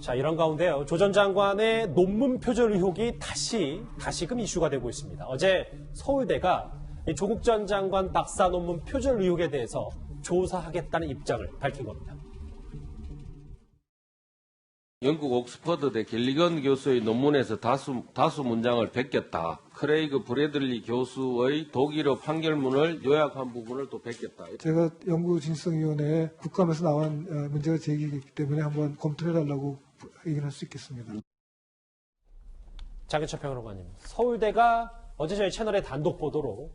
자, 이런 가운데요. 조 전 장관의 논문 표절 의혹이 다시금 이슈가 되고 있습니다. 어제 서울대가 조국 전 장관 박사 논문 표절 의혹에 대해서 조사하겠다는 입장을 밝힌 겁니다. 영국 옥스퍼드대 갤리건 교수의 논문에서 다수 문장을 베꼈다. 크레이그 브래들리 교수의 독일어 판결문을 요약한 부분을 또 베꼈다. 제가 연구진성위원회에 국감에서 나온 문제가 제기이기 때문에 한번 검토해달라고 얘기를 할 수 있겠습니다. 장윤철 평론가님, 서울대가 어제 저희 채널의 단독 보도로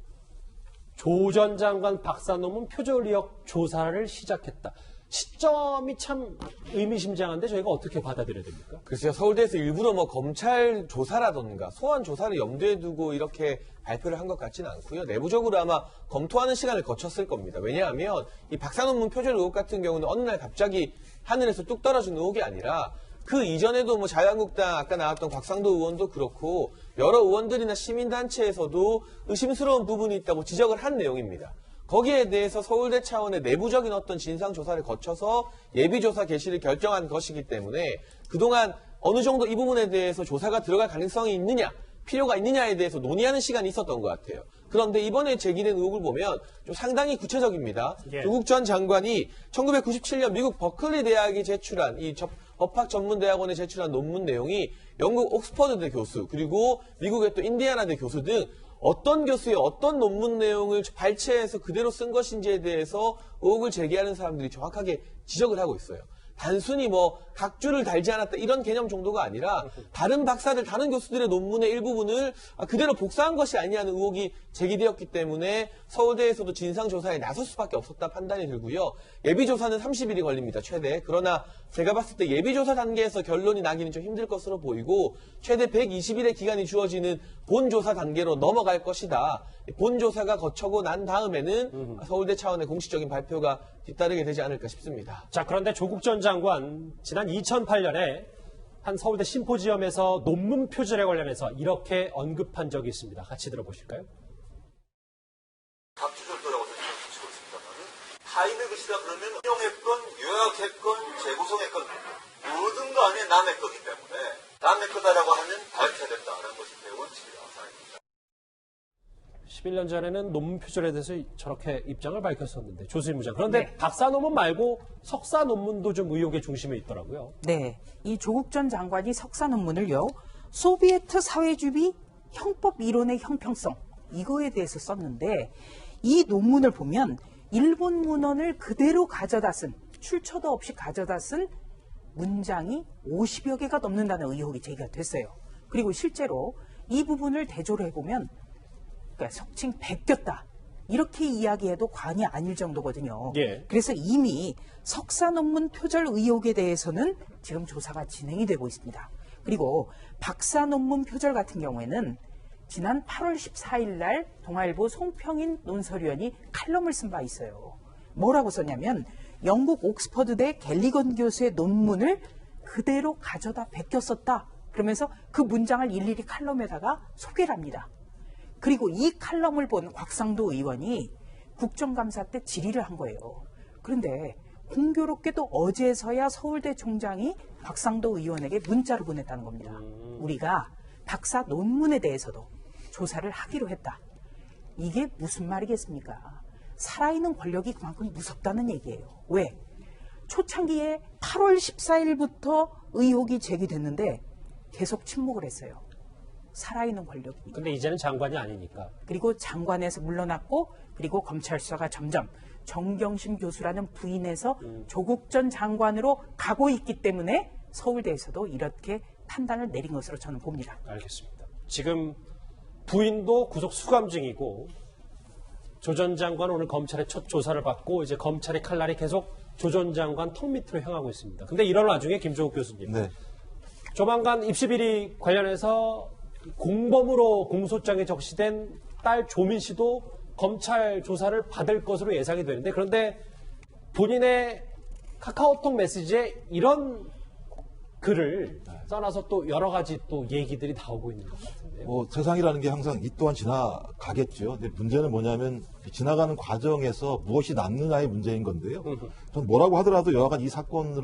조 전 장관 박사 논문 표절 의혹 조사를 시작했다. 시점이 참 의미심장한데 저희가 어떻게 받아들여야 됩니까? 글쎄요, 서울대에서 일부러 검찰 조사라던가 소환 조사를 염두에 두고 이렇게 발표를 한 것 같지는 않고요. 내부적으로 아마 검토하는 시간을 거쳤을 겁니다. 왜냐하면 이 박사 논문 표절 의혹 같은 경우는 어느 날 갑자기 하늘에서 뚝 떨어진 의혹이 아니라 그 이전에도 자유한국당 아까 나왔던 곽상도 의원도 그렇고 여러 의원들이나 시민단체에서도 의심스러운 부분이 있다고 지적을 한 내용입니다. 거기에 대해서 서울대 차원의 내부적인 어떤 진상조사를 거쳐서 예비조사 개시를 결정한 것이기 때문에 그동안 어느 정도 이 부분에 대해서 조사가 들어갈 가능성이 있느냐, 필요가 있느냐에 대해서 논의하는 시간이 있었던 것 같아요. 그런데 이번에 제기된 의혹을 보면 좀 상당히 구체적입니다. 예. 조국 전 장관이 1997년 미국 버클리 대학이 제출한 이 법학전문대학원에 제출한 논문 내용이 영국 옥스퍼드대 교수 그리고 미국의 또 인디애나대 교수 등 어떤 교수의 어떤 논문 내용을 발췌해서 그대로 쓴 것인지에 대해서 의혹을 제기하는 사람들이 정확하게 지적을 하고 있어요. 단순히 각주를 달지 않았다 이런 개념 정도가 아니라 다른 박사들, 다른 교수들의 논문의 일부분을 그대로 복사한 것이 아니냐는 의혹이 제기되었기 때문에 서울대에서도 진상조사에 나설 수밖에 없었다 판단이 들고요. 예비조사는 30일이 걸립니다, 최대. 그러나 제가 봤을 때 예비조사 단계에서 결론이 나기는 좀 힘들 것으로 보이고 최대 120일의 기간이 주어지는 본조사 단계로 넘어갈 것이다. 본조사가 거쳐고 난 다음에는 서울대 차원의 공식적인 발표가 뒤따르게 되지 않을까 싶습니다. 자, 그런데 조국 전 장관 지난 2008년에 한 서울대 심포지엄에서 논문 표절에 관련해서 이렇게 언급한 적이 있습니다. 같이 들어보실까요? 갑주절도라고 생각하시고 있습니다만 타인의 것이다 그러면 인용했건 요약했건 재구성했건 모든 거 안에 남의 거기 때문에 남의 거다라고 하면 밝혀야 된다는 것이 제 원칙이라고 생각합니다. 11년 전에는 논문 표절에 대해서 저렇게 입장을 밝혔었는데 조수임무장. 그런데 네. 박사 논문 말고 석사 논문도 좀 의혹의 중심에 있더라고요. 네, 이 조국 전 장관이 석사 논문을요, 소비에트 사회주의 형법 이론의 형평성 이거에 대해서 썼는데 이 논문을 보면 일본 문헌을 그대로 가져다 쓴, 출처도 없이 가져다 쓴 문장이 50여 개가 넘는다는 의혹이 제기가 됐어요. 그리고 실제로 이 부분을 대조를 해보면 그러니까 속칭 베꼈다 이렇게 이야기해도 과언이 아닐 정도거든요. 예. 그래서 이미 석사 논문 표절 의혹에 대해서는 지금 조사가 진행이 되고 있습니다. 그리고 박사 논문 표절 같은 경우에는 지난 8월 14일 날 동아일보 송평인 논설위원이 칼럼을 쓴 바 있어요. 뭐라고 썼냐면 영국 옥스퍼드대 갤리건 교수의 논문을 그대로 가져다 베꼈었다. 그러면서 그 문장을 일일이 칼럼에다가 소개를 합니다. 그리고 이 칼럼을 본 곽상도 의원이 국정감사 때 질의를 한 거예요. 그런데 공교롭게도 어제서야 서울대 총장이 곽상도 의원에게 문자를 보냈다는 겁니다. 우리가 박사 논문에 대해서도 조사를 하기로 했다. 이게 무슨 말이겠습니까? 살아있는 권력이 그만큼 무섭다는 얘기예요. 왜? 초창기에 8월 14일부터 의혹이 제기됐는데 계속 침묵을 했어요. 살아있는 권력이. 근데 이제는 장관이 아니니까. 그리고 장관에서 물러났고 그리고 검찰 수사가 점점 정경심 교수라는 부인에서 조국 전 장관으로 가고 있기 때문에 서울대에서도 이렇게 판단을 내린 것으로 저는 봅니다. 알겠습니다. 지금 부인도 구속 수감 중이고 조 전 장관 오늘 검찰의 첫 조사를 받고 이제 검찰의 칼날이 계속 조 전 장관 턱 밑으로 향하고 있습니다. 근데 이런 와중에 김종욱 교수님. 네. 조만간 입시 비리 관련해서 공범으로 공소장에 적시된 딸 조민 씨도 검찰 조사를 받을 것으로 예상이 되는데 그런데 본인의 카카오톡 메시지에 이런 글을 써놔서 또 여러 가지 또 얘기들이 나오고 있는 것 같은데. 있네요. 세상이라는 게 항상 이 또한 지나가겠죠. 근데 문제는 뭐냐면 지나가는 과정에서 무엇이 남느냐의 문제인 건데요. 전 뭐라고 하더라도 여하간 이 사건을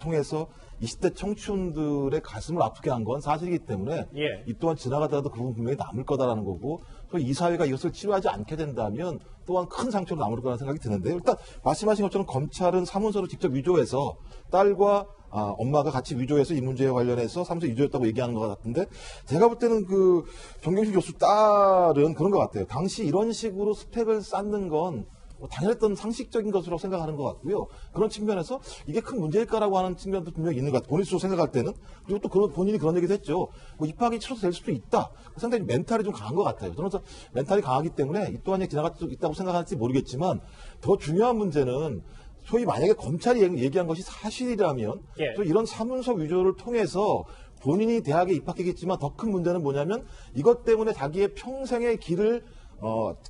통해서 20대 청춘들의 가슴을 아프게 한 건 사실이기 때문에 예. 이 또한 지나가더라도 그건 분명히 남을 거다라는 거고 또 이 사회가 이것을 치료하지 않게 된다면 또한 큰 상처로 남을 거라는 생각이 드는데요. 일단 말씀하신 것처럼 검찰은 사문서를 직접 위조해서 딸과 엄마가 같이 위조해서 이 문제에 관련해서 사문서 위조했다고 얘기하는 것 같은데 제가 볼 때는 그 정경심 교수 딸은 그런 것 같아요. 당시 이런 식으로 스펙을 쌓는 건 당연했던 상식적인 것으로 생각하는 것 같고요. 그런 측면에서 이게 큰 문제일까라고 하는 측면도 분명히 있는 것 같아요. 본인 스스로 생각할 때는. 그리고 또 본인이 그런 얘기도 했죠. 입학이 치러서 될 수도 있다. 상당히 멘탈이 좀 강한 것 같아요. 저는 멘탈이 강하기 때문에 이 또한 지나갈 수 있다고 생각할지 모르겠지만 더 중요한 문제는 소위 만약에 검찰이 얘기한 것이 사실이라면 예. 또 이런 사문서 위조를 통해서 본인이 대학에 입학했겠지만 더 큰 문제는 뭐냐면 이것 때문에 자기의 평생의 길을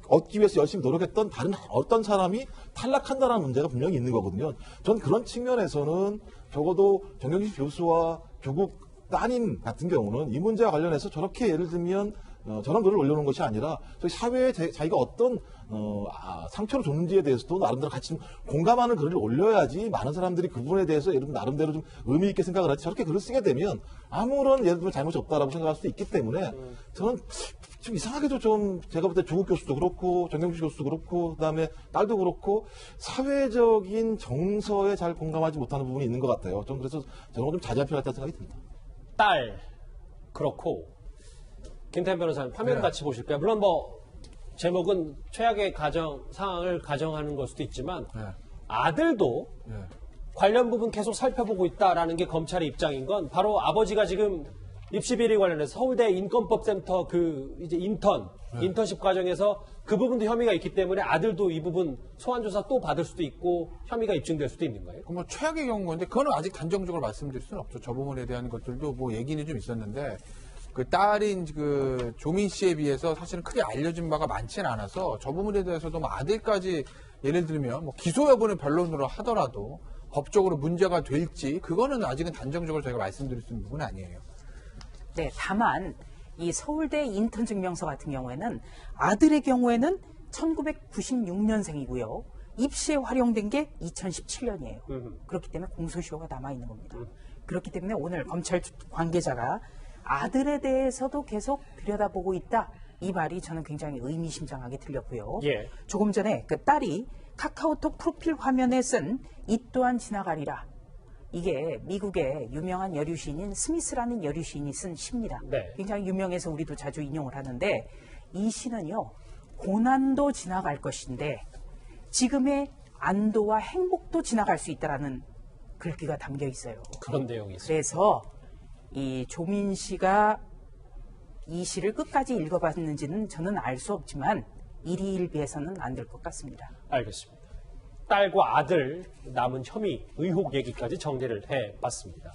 얻기 위해서 열심히 노력했던 다른 어떤 사람이 탈락한다는 문제가 분명히 있는 거거든요. 전 그런 측면에서는 적어도 정경심 교수와 조국 따님 같은 경우는 이 문제와 관련해서 저렇게 예를 들면 저런 글을 올려놓은 것이 아니라 저희 사회에 자기가 어떤 상처를 줬는지에 대해서도 나름대로 같이 좀 공감하는 글을 올려야지 많은 사람들이 그 부분에 대해서 예를 들면 나름대로 좀 의미 있게 생각을 하지 저렇게 글을 쓰게 되면 아무런 예를 들면 잘못이 없다라고 생각할 수도 있기 때문에 저는 좀 이상하게도 좀 제가 볼 때 조국 교수도 그렇고 정경심 교수도 그렇고 그다음에 딸도 그렇고 사회적인 정서에 잘 공감하지 못하는 부분이 있는 것 같아요. 좀 그래서 저는 좀 자제할 필요가 있다는 생각이 듭니다. 딸 그렇고 김태현 변호사님 화면 같이 보실까요? 물론 제목은 최악의 가정 상황을 가정하는 걸 수도 있지만 아들도 관련 부분 계속 살펴보고 있다라는 게 검찰의 입장인 건 바로 아버지가 지금 입시 비리 관련해서 서울대 인권법센터 이제 인턴십 과정에서 그 부분도 혐의가 있기 때문에 아들도 이 부분 소환 조사 또 받을 수도 있고 혐의가 입증될 수도 있는 거예요. 뭐 최악의 경우인데 그거는 아직 단정적으로 말씀드릴 수는 없죠. 저 부분에 대한 것들도 뭐 얘기는 좀 있었는데 그 딸인 그 조민 씨에 비해서 사실은 크게 알려진 바가 많지는 않아서 저 부분에 대해서도 뭐 아들까지 예를 들면 뭐 기소 여부는 변론으로 하더라도 법적으로 문제가 될지 그거는 아직은 단정적으로 저희가 말씀드릴 수 있는 부분은 아니에요. 네, 다만 이 서울대 인턴 증명서 같은 경우에는 아들의 경우에는 1996년생이고요. 입시에 활용된 게 2017년이에요. 그렇기 때문에 공소시효가 남아있는 겁니다. 그렇기 때문에 오늘 검찰 관계자가 아들에 대해서도 계속 들여다보고 있다. 이 말이 저는 굉장히 의미심장하게 들렸고요. 예. 조금 전에 그 딸이 카카오톡 프로필 화면에 쓴 이 또한 지나가리라. 이게 미국의 유명한 여류 시인인 스미스라는 여류 시인이 쓴 시입니다. 네. 굉장히 유명해서 우리도 자주 인용을 하는데 이 시는요. 고난도 지나갈 것인데 지금의 안도와 행복도 지나갈 수 있다라는 글귀가 담겨 있어요. 그런 내용이 있어요. 그래서 이 조민 씨가 이 시를 끝까지 읽어봤는지는 저는 알 수 없지만 일희일비해서는 안 될 것 같습니다. 알겠습니다. 딸과 아들 남은 혐의, 의혹 얘기까지 정리를 해봤습니다.